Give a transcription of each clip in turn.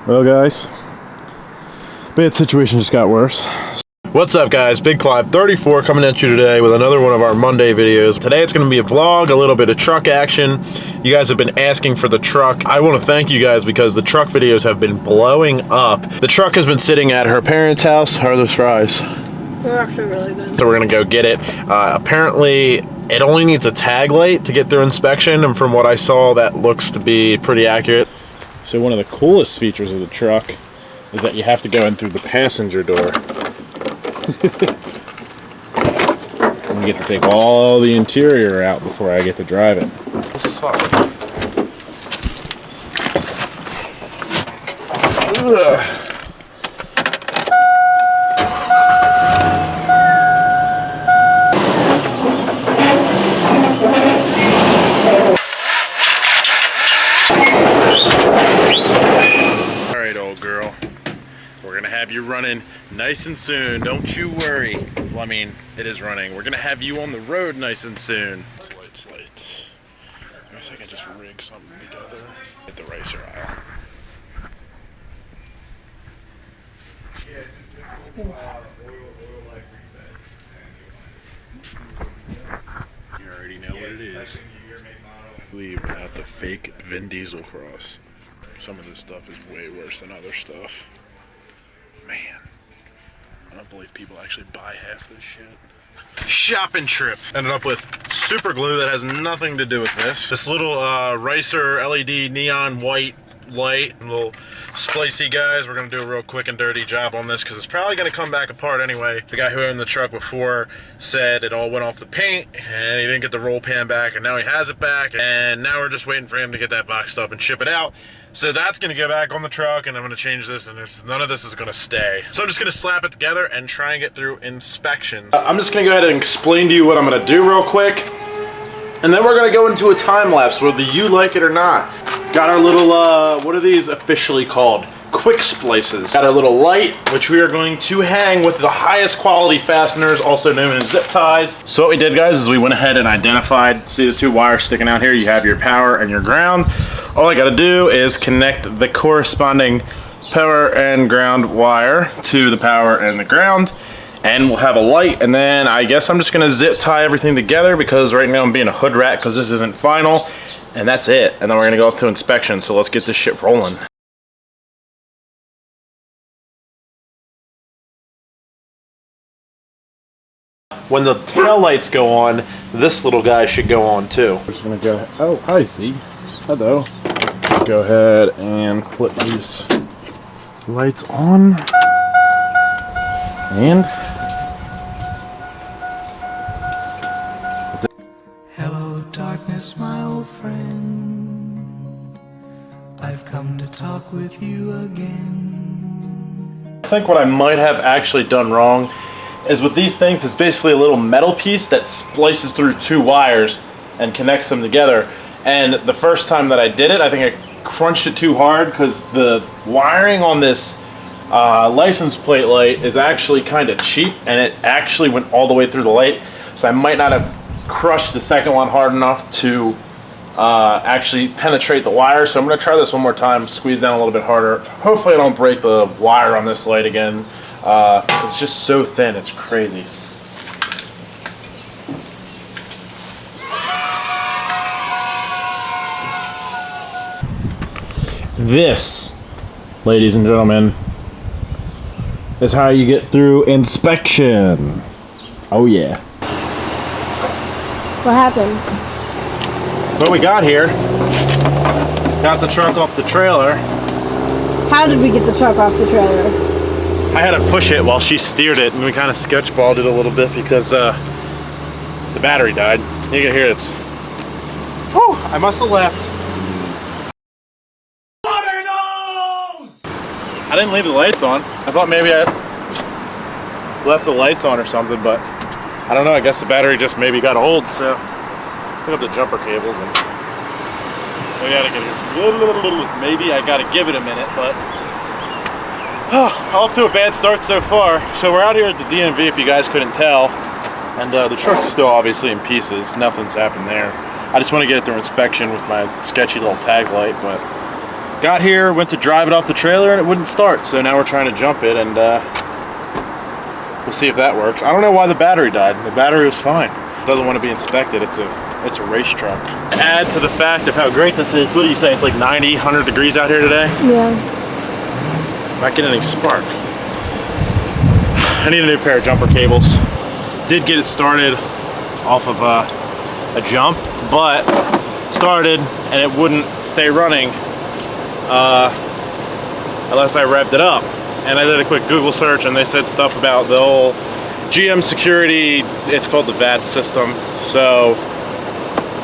Well guys, bad situation just got worse. What's up guys, Big Clive 34 coming at you today with another one of our Monday videos. Today it's going to be a vlog, a little bit of truck action. You guys have been asking for the truck. I want to thank you guys because the truck videos have been blowing up. The truck has been sitting at her parents' house. How are those fries? They're actually really good. So we're going to go get it. Apparently it only needs a tag light to get through inspection, and from what I saw that looks to be pretty accurate. So one of the coolest features of the truck is that you have to go in through the passenger door. And you get to take all the interior out before I get to drive it. Ugh. Have you running nice and soon, don't you worry. Well, I mean, it is running. We're gonna have you on the road nice and soon. Lights. I guess I can just rig something together. Hit the racer aisle. You already know what it is. I believe at the fake Vin Diesel cross. Some of this stuff is way worse than other stuff. Man, I don't believe people actually buy half this shit. Shopping trip. Ended up with super glue that has nothing to do with this. This little Racer LED neon white light. Little splicey guys. We're going to do a real quick and dirty job on this because it's probably going to come back apart anyway. The guy who owned the truck before said it all went off the paint and he didn't get the roll pan back, and now he has it back, and now we're just waiting for him to get that boxed up and ship it out. So that's going to go back on the truck, and I'm going to change this, and none of this is going to stay. So I'm just going to slap it together and try and get through inspections. I'm just going to go ahead and explain to you what I'm going to do real quick, and then we're going to go into a time lapse, whether you like it or not. Got our little, what are these officially called? Quick splices. Got our little light, which we are going to hang with the highest quality fasteners, also known as zip ties. So what we did, guys, is we went ahead and identified, see the two wires sticking out here? You have your power and your ground. All I gotta do is connect the corresponding power and ground wire to the power and the ground, and we'll have a light. And then I guess I'm just gonna zip tie everything together because right now I'm being a hood rat because this isn't final, and that's it. And then we're gonna go up to inspection, so let's get this shit rolling. When the tail lights go on, this little guy should go on too. Just gonna go, oh, I see. Hello. Go ahead and flip these lights on. And hello, darkness, my old friend. I've come to talk with you again. I think what I might have actually done wrong is with these things, it's basically a little metal piece that splices through two wires and connects them together. And the first time that I did it, I think I crunched it too hard because the wiring on this license plate light is actually kind of cheap, and it actually went all the way through the light. So I might not have crushed the second one hard enough to actually penetrate the wire. So I'm going to try this one more time, squeeze down a little bit harder. Hopefully I don't break the wire on this light again. It's just so thin, it's crazy. This, ladies and gentlemen, is how you get through inspection. Oh yeah. What happened? What we got here, got the truck off the trailer. How did we get the truck off the trailer? I had to push it while she steered it, and we kind of sketchballed it a little bit because the battery died. You can hear it's, whew, I must have left. I didn't leave the lights on. I thought maybe I left the lights on or something, but I don't know. I guess the battery just maybe got old, so pick up the jumper cables and we gotta get it. Maybe I gotta give it a minute, but off to a bad start so far. So we're out here at the DMV, if you guys couldn't tell, and the truck's still obviously in pieces. Nothing's happened there. I just want to get it through inspection with my sketchy little tag light, but got here, went to drive it off the trailer, and it wouldn't start. So now we're trying to jump it, and we'll see if that works. I don't know why the battery died. The battery was fine. It doesn't want to be inspected. It's a race truck. Add to the fact of how great this is. What do you say? It's like 90, 100 degrees out here today. Yeah. Not getting any spark. I need a new pair of jumper cables. Did get it started off of a jump, but started and it wouldn't stay running unless I revved it up. And I did a quick Google search and they said stuff about the whole GM security, it's called the VAT system. So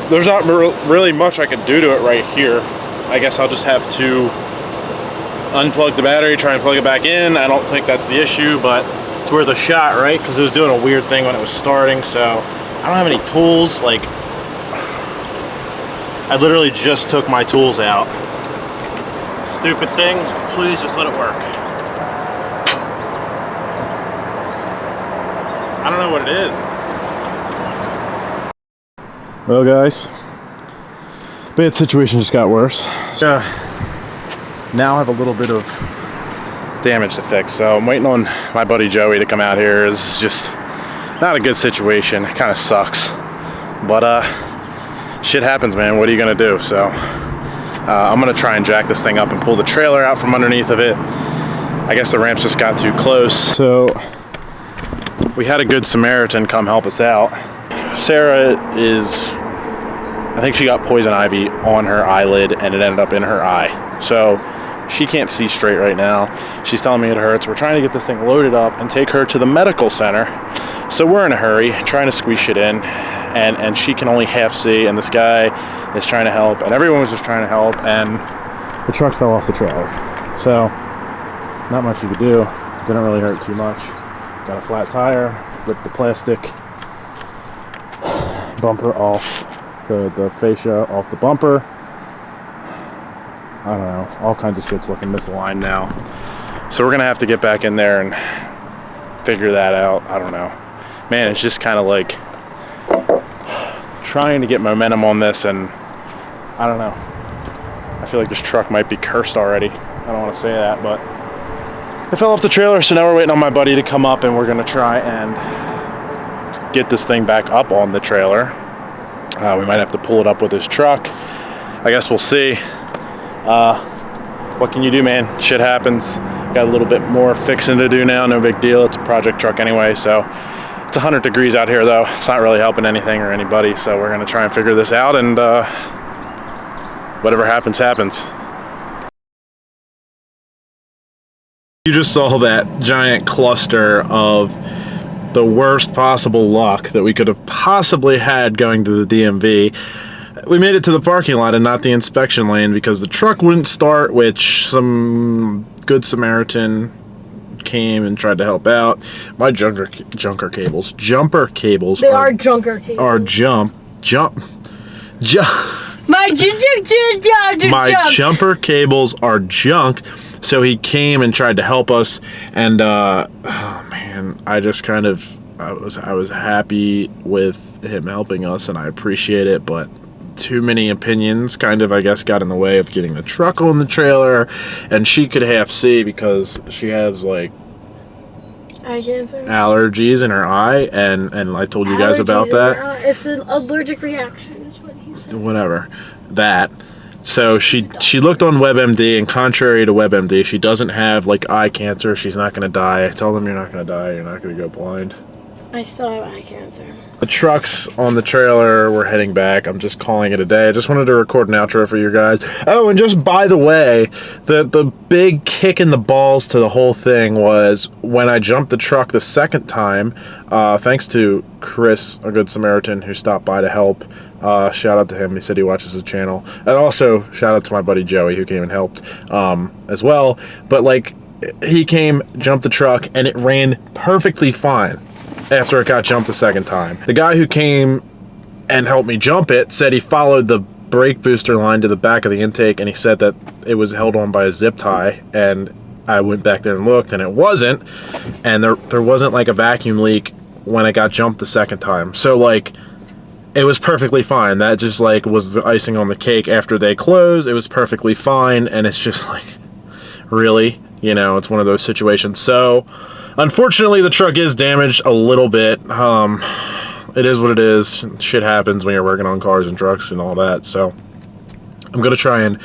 there's not really much I can do to it right here. I guess I'll just have to unplug the battery, try and plug it back in. I don't think that's the issue, but it's worth a shot, right? Because it was doing a weird thing when it was starting, so I don't have any tools. Like, I literally just took my tools out. Stupid things, please just let it work. I don't know what it is. Well, guys, bad situation just got worse. Now I have a little bit of damage to fix, so I'm waiting on my buddy Joey to come out here. It's just not a good situation. It kind of sucks, but shit happens, man. What are you gonna do? So I'm gonna try and jack this thing up and pull the trailer out from underneath of it. I guess the ramps just got too close, so we had a good Samaritan come help us out. Sarah is, I think she got poison ivy on her eyelid and it ended up in her eye, so she can't see straight right now. She's telling me it hurts. We're trying to get this thing loaded up and take her to the medical center. So we're in a hurry, trying to squeeze shit in, and she can only half see, and this guy is trying to help, and everyone was just trying to help, and the truck fell off the trailer. So, not much you could do. Didn't really hurt too much. Got a flat tire, ripped the plastic bumper off, the fascia off the bumper. I don't know, all kinds of shit's looking misaligned now. So we're gonna have to get back in there and figure that out. I don't know. Man, it's just kind of like trying to get momentum on this, and I don't know. I feel like this truck might be cursed already. I don't want to say that, but it fell off the trailer, so now we're waiting on my buddy to come up and we're gonna try and get this thing back up on the trailer. We might have to pull it up with his truck. I guess we'll see. What can you do, man? Shit happens. Got a little bit more fixing to do now. No big deal. It's a project truck anyway, so it's 100 degrees out here though. It's not really helping anything or anybody, so we're gonna try and figure this out, and whatever happens, happens. You just saw that giant cluster of the worst possible luck that we could have possibly had going to the DMV. We made it to the parking lot and not the inspection lane because the truck wouldn't start, which some good Samaritan came and tried to help out. My jumper cables. They are junker cables. Are my jumper cables are junk. So he came and tried to help us, and oh man, I just kind of I was happy with him helping us, and I appreciate it, but too many opinions kind of, I guess, got in the way of getting the truck on the trailer, and she could half see because she has like eye cancer, allergies in her eye, and I told you guys about that. It's an allergic reaction is what he said. Whatever, that. So she looked on WebMD, and contrary to WebMD, she doesn't have like eye cancer. She's not gonna die. I tell them you're not gonna die. You're not gonna go blind. I still have eye cancer. The truck's on the trailer. We're heading back. I'm just calling it a day. I just wanted to record an outro for you guys. Oh, and just by the way, the big kick in the balls to the whole thing was when I jumped the truck the second time, thanks to Chris, a good Samaritan, who stopped by to help. Shout out to him. He said he watches the channel. And also, shout out to my buddy Joey, who came and helped as well. But, like, he came, jumped the truck, and it ran perfectly fine after it got jumped the second time. The guy who came and helped me jump it said he followed the brake booster line to the back of the intake, and he said that it was held on by a zip tie, and I went back there and looked, and it wasn't, and there wasn't like a vacuum leak when it got jumped the second time. So like it was perfectly fine. That just like was the icing on the cake. After they closed, it was perfectly fine, and it's just like, really, you know, it's one of those situations. So unfortunately the truck is damaged a little bit. It is what it is. Shit happens when you're working on cars and trucks and all that. So I'm gonna try and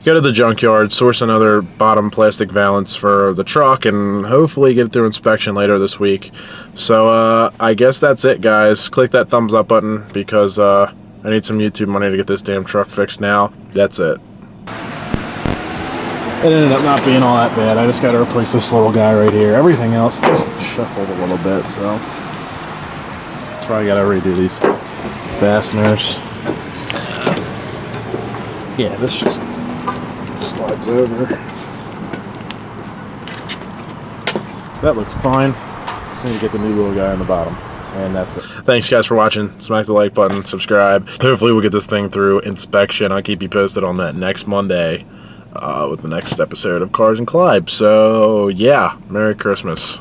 go to the junkyard, source another bottom plastic valance for the truck, and hopefully get it through inspection later this week. So I guess that's it, guys. Click that thumbs up button because I need some YouTube money to get this damn truck fixed now. That's it. It ended up not being all that bad. I just got to replace this little guy right here. Everything else just shuffled a little bit, so probably got to redo these fasteners. Yeah, this just slides over. So that looks fine. Just need to get the new little guy on the bottom. And that's it. Thanks guys for watching. Smack the like button, subscribe. Hopefully we'll get this thing through inspection. I'll keep you posted on that next Monday with the next episode of Cars and Clyde. So yeah, Merry Christmas.